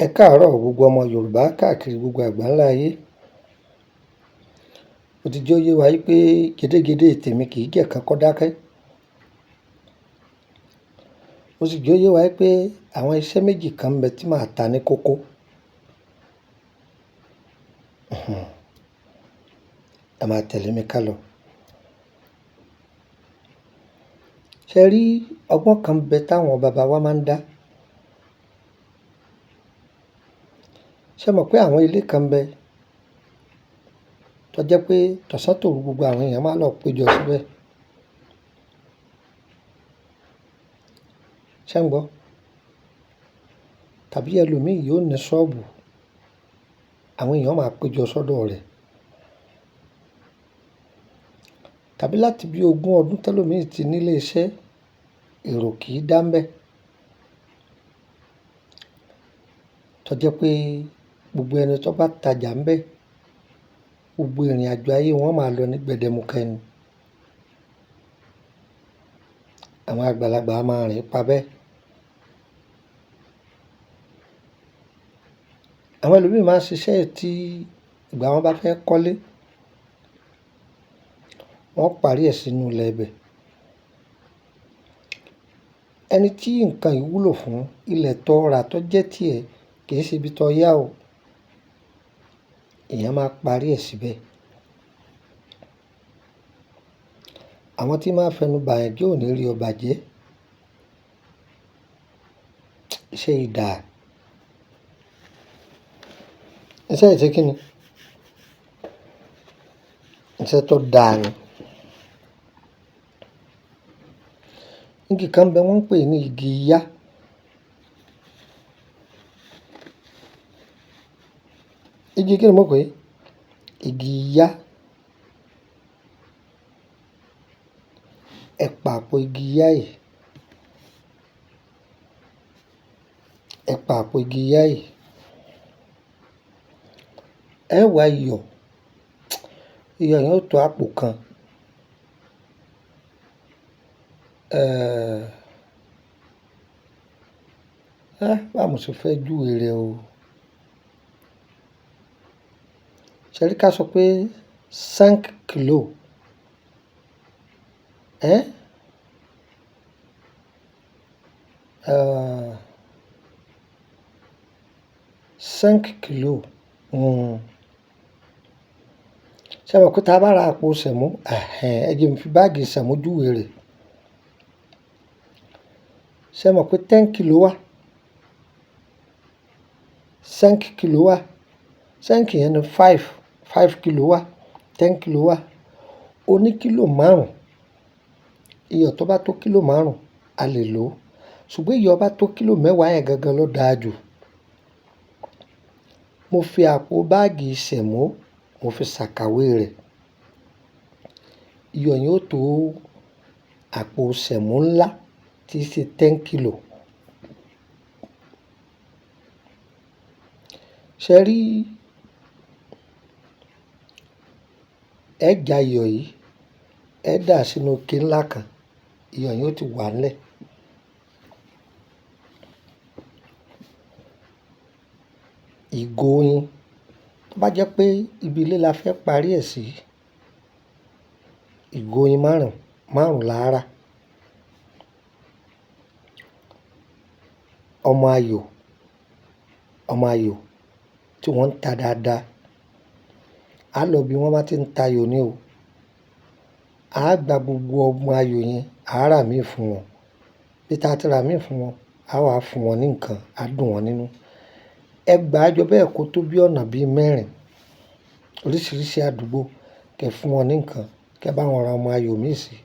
Ẹ káàárọ̀ gbogbo ọmọ Yorùbá káàkiri gbogbo àgbáńlá ayé. Mo ti jẹ́ ó yé wa wípé gédégédé tèmi kì í jẹ́ kan kọ́ dákẹ́. Mo sì jẹ́ ó yé wa wípé àwọn iṣẹ́ méjì kan ń bẹ tí màá ta ní kókó. Ẹ máa tẹ̀lé mi ká lọ. Ṣé rí ọgbọ́n kan bẹ táwọn bàbá wa máa ń dá? Ṣé mọ̀ pé àwọn ilé kan bẹ tó jẹ́ pé tọ̀sán tòru gbogbo àwọn èèyàn máa lọ péjọ síbẹ̀? Ṣé ń gbọ́? Tàbí ẹlòmíì yóò ní ṣọ́ọ̀bù, àwọn èèyàn máa péjọ sọ́dọ̀ rẹ̀. Tàbí láti bí 20 ọdún tẹ́lòmíì ti nílé iṣẹ́, èrò kì í dá ń bẹ̀. Tó jẹ́ pé gbogbo ẹni tó bá tajà ń bẹ̀, gbogbo ìrìn àjò ayé wọn máa lọ ní gbẹdẹmukẹ ni. Àwọn àgbàlagbà máa rìn pa bẹ́ẹ̀. Àwọn ẹlòmíì máa ń ṣiṣẹ́ tí ìgbà wọn bá fẹ́ kọ́lé, wọ́n parí ẹ̀ sínú ilẹ̀ ibẹ̀. Ẹni tí nǹkan yìí wúlò fún, ilẹ̀ tó rà tó jẹ́ tiẹ̀ kì í ṣe ibi tó yá o. Èèyàn máa parí ẹ̀ síbẹ̀. Àwọn tí máa fẹnu bàyàn jẹ́ ò ní rí ọ bàjẹ́. Iṣẹ́ yìí dà. Iṣẹ́ yìí ṣe kí ni? Iṣẹ́ tó dáa ni. Igi kan bẹ wọ́n ń pè ní igi ìyá. Igi kí ni mo pè é? Igi ìyá. Ẹ pa àpò igi ìyá yìí. Ẹ pa àpò igi ìyá yìí. Ẹ wá iyọ̀. Iyọ̀ yẹn ó tó àpò kan. Báwo mo ṣe fẹ́ júwe rẹ̀ o? Ṣé rí ká sọ pé 5 kilo. 5 kilo. Ṣé mọ̀ pé tá a bá ra àpò sẹ̀mó, ẹ jẹ́ n fi báàgì sẹ̀mó júwe rẹ̀. Ṣé mọ̀ pé 10 kilo wà? 5 kilo wà. 5 yẹn ni 5 kilo wà. 10 kilo wà. O ní kílò 5. Iyọ̀ tó bá tó kílò 5, a lè lò ó. Ṣùgbọ́n iyọ̀ bá tó kílò 10 yẹn gangan ló dáa jù. Mo fi àpò báàgì sẹ̀mó, mo fi ṣàkàwé rẹ̀. Iyọ̀ yẹn ó tó àpò sẹ̀mó ńlá tí í ṣe 10 kilo. Ṣé rí ẹ ja iyọ̀ yìí, ẹ dà sínú ike ńlá kan. Iyọ̀ yẹn ó ti wà nílẹ̀. Ìgò oyin, tó bá jẹ́ pé ibi ilé la fẹ́ parí ẹ̀ sí, ìgò oyin 5 la rà. Ọmọ ayò tí wọ́n ń ta dáadáa. A lọ bí wọ́n bá ti ń ta ayò ní o. A gba gbogbo ọmọ ayò yẹn, a rà míì fún wọn. Bí tá ti rà míì fún wọn, a wà fún wọn ní nǹkan, a dùn wọn nínú. Ẹ gbà á jọ bẹ́ẹ̀ kó tó bí ọ̀nà bí 4 oríṣiríṣi àdúgbò, kẹ́ fún wọn ní nǹkan, kẹ́ bá wọn ra ọmọ ayò míì sí.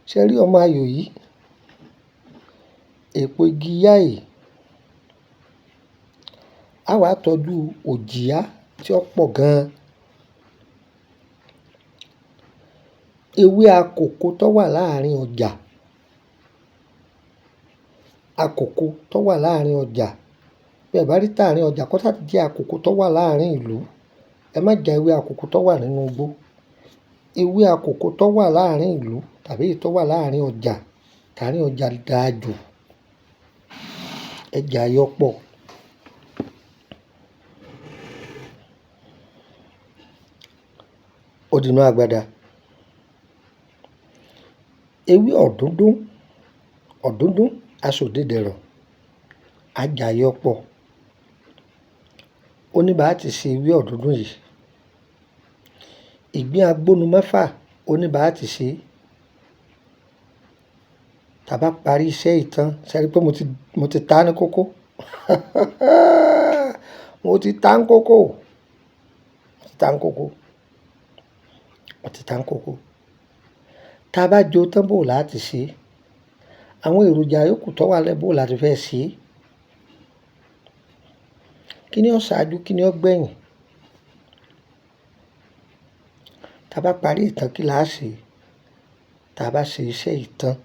Ṣé rí ọmọ ayò yìí? Èpo igi ìyá yìí, a wà tọ́jú òjìá tí ó pọ̀ gan. Ewé akòko tó wà láàrin ọjà. Akòko tó wà láàrin ọjà. Bí ẹ bá rí tààrin ọjà kó ṣáà ti jẹ́ akòko tó wà láàrin ìlú. Ẹ má ja ewé akòko tó wà nínú igbó. Ewé akòko tó wà láàrin ìlú tàbí èyí tó wà láàrin ọjà, tààrin ọjà dáa jù. ẹ jà yọ pọ̀. Ó di inú agbada. Ewé ọ̀dúndún aṣòdìdẹrọ̀ á jà yọ pọ̀. Ó ní bá ti ṣe ewé ọ̀dúndún yìí. Ìgbín agbónu mẹ́fà ó ní bá ti ṣe. Tá bá parí iṣẹ́ yìí tán, ṣé ẹ rí pé mo ti ta ní kókó? Mo ti ta ní kókó. Tá bá jó tán bò láti ṣe. Àwọn èròjà yòókù tó wà lẹ́ bò láti fẹ́ ṣe. Kí ni ó ṣáájú, kí ni ó gbẹ̀yìn? Tá bá parí ìtàn kí là á ṣe. Tá bá ṣe iṣẹ́ yìí tán,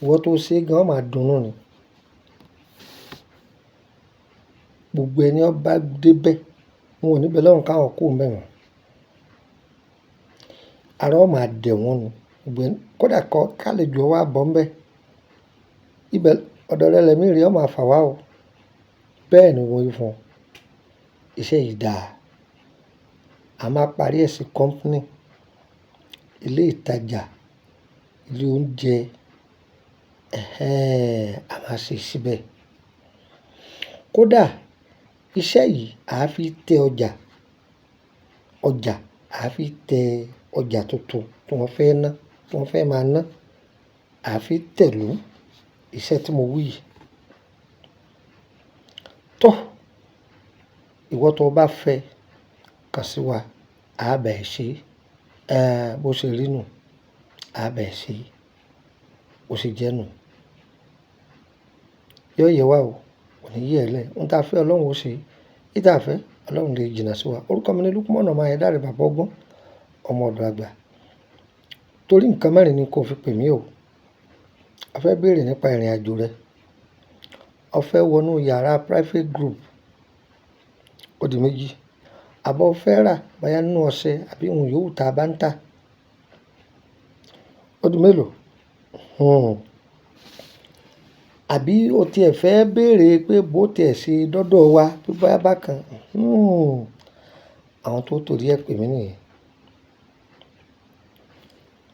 ìwọ tó ṣe gan máa dunnú ni. Gbogbo ẹni ó bá débẹ̀, wọn ò ní bẹ̀ lọ́run káwọn kúrò ńbẹ̀ mọ́. Ara ó máa dẹ̀ wọ́n ni. Kódà kálejò wá bọ́ ńbẹ̀. Ibẹ̀ ọ̀dọ̀ rẹ lẹ̀mí rẹ̀ ó máa fà wá o. Bẹ́ẹ̀ ni mo wí fún ọ. Iṣẹ́ yìí dáa. A máa parí ẹ̀ sí company, ilé ìtajà, ilé oúnjẹ. A máa ṣe síbẹ̀. Kódà iṣẹ́ yìí a fi tẹ ọjà. A fi tẹ ọjà tuntun tí wọ́n fẹ́ ná, tí wọ́n fẹ́ máa ná. A fi tẹ̀lú iṣẹ́ tí mo wí yìí. Tọ́, ìwọ tó bá fẹ́ kàn sí wa, a bá ẹ ṣe. Bó ṣe rí nù, a bá ẹ ṣe. Ó ṣe jẹ́ nù. Yóò yẹ wá o, kò ní yẹ ẹ́ lẹ̀. Ohun tí a fẹ́ Ọlọ́run ó ṣe. Èyí tí a fẹ́ Ọlọ́run lè jìnnà sí wa. Orúkọ mi ni Lukman ọmọ Ayédáre bàbá ọgbọ́n, ọmọ ọ̀dọ̀ àgbà. Torí nǹkan mẹ́rin ni kò fi pè mí o. A fẹ́ béèrè nípa ìrìnàjò rẹ. O fẹ́ wọnú yàrá private group. Ó di méjì. Àbọ̀ o fẹ́ rà bóyá nínú ọṣẹ àbí ohun yòówù tá a bá ń tà. Ó di mélòó? Àbí o tiẹ̀ fẹ́ béèrè pé bó tiẹ̀ ṣe dọ́dọ̀ wa pé bóyá bákan. Àwọn tó torí ẹ pè mí nìyẹn.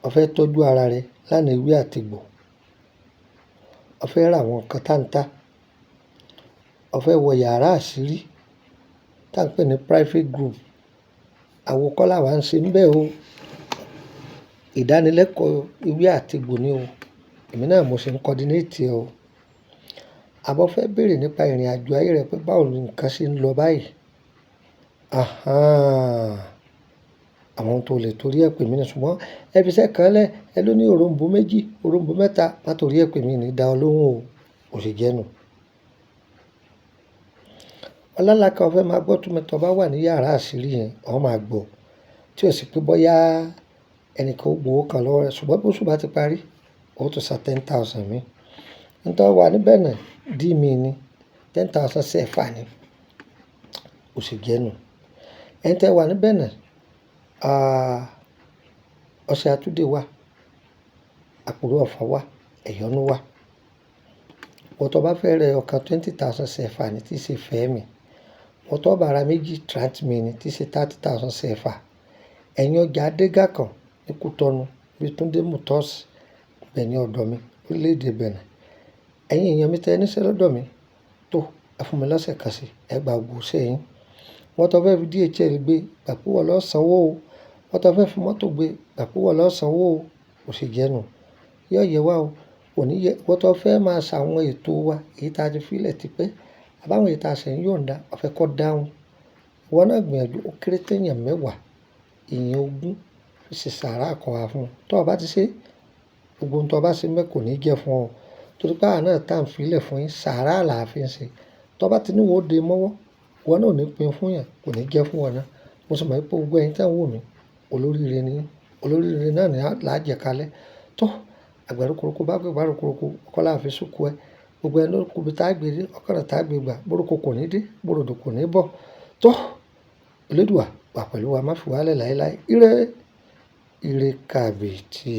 O fẹ́ tọ́jú ara rẹ lánàá ewé àti egbò. O fẹ́ rà àwọn nǹkan táǹtà. O fẹ́ wọ yàrá àṣírí tá ń pè ní private group. Àwo kọ́ là wá ń ṣe ńbẹ̀ o. Ìdánilẹ́kọ̀ọ́ ewé àti egbò ni o. Èmi náà mo ṣe ń coordinate ẹ o. Àbọ̀ fẹ́ béèrè nípa ìrìnàjò ayé rẹ pé báwo ni nǹkan ṣe ń lọ báyìí. Àwọn tó lè torí ẹ pè mí ní ṣùgbọ́n ẹ fi iṣẹ́ kan lẹ̀, ẹ ló ní òroǹbó méjì, òroǹbó mẹ́ta, má torí ẹ pè mí ní dá ọ lóhùn o. Ó ṣe jẹ́ nù. Ọláláka o fẹ́ máa gbọ́ túmọ̀ tó bá wà ní yàrá àṣírí yẹn, o máa gbọ́. Tí ó sì pé bóyá ẹnìkan ó gbowó kan lọ́wọ́ rẹ ṣùgbọ́n bó ṣù bá ti parí, ó tún san 10,000 mi. Nítorí wà níbẹ̀ náà, dí mi ni 10,000 CFA ni. Ó ṣe jẹ́ nù. Ẹni tí ẹ wà níbẹ̀ náà, ọṣẹ àtúndé wà, àpòrò ọ̀fọ̀ wà, ẹ̀yọ̀nú wà. Wọ́n tó bá fẹ́ rẹ ọ̀kan 20,000 CFA ni tí ṣe fẹ́ mi. Wọ́n tó bá ra méjì trant mi ni tí ṣe 30,000 CFA. Ẹ̀yin ọjà Adégà kan ní Kútọ́nù bí Túndé Motors bẹ̀ ní ọ̀dọ̀ mi, orílẹ̀-èdè Benin. Ẹ̀yin èèyàn mi tẹ́ ẹ níṣẹ́ lọ́dọ̀ mi tó ẹ fún mi lọ́sẹ̀ kan sí, ẹ gba gbogbo iṣẹ́ yín. Wọ́n tó fẹ́ fi DHL gbé, gbà pé wọ́n lọ sanwó o. Wọ́n tó fẹ́ fi mọ́tò gbé, gbà pé wọ́n lọ sanwó o. Ó ṣe jẹ́ nù. Yóò yẹ wá o. Wọ́n tó fẹ́ máa ṣàwọn ètò wa, èyí tí a ti fi lẹ̀ tipẹ́, àbáwọn èyí tí a ṣẹ̀ ń yọ̀ǹda, o fẹ́ kó dáhùn. Ìwọ náà gbìyànjú ó kéré téèyàn 10, èèyàn 20 fi ṣe sàárà kan wá fún ọ. Tó bá ti ṣe, gbogbo ohun tó bá ṣe ńbẹ̀ kò ní jẹ́ fún ọ. Torí pé àwa náà tá ń fi lẹ̀ fún yín, sàárà là á fi ń ṣe. Tó bá ti ní wọ́n ó dé mọ́wọ́, ìwọ náà ò ní pín fún yàn, kò ní jẹ́ fún ọ náà. Mo sì mọ̀ pé gbogbo ẹ̀yin tí ẹ̀ ń wò mí, olóríire ni yín. Olóríire náà ni là á jẹ kalẹ̀. Tọ́, àgbàdo koroko bá gbé ìgbàdo koroko, ọkọ là á fi sùkú ẹ. Gbogbo ẹni ló kú bí tá gbé dé, ọ̀kadà tá gbé gbà, bóróko kò ní dé, bórodò kò ní bọ̀. Tọ́, Elédùà wà pẹ̀lú wa, má fi wá lẹ̀ láéláé. Ire kàbìtì.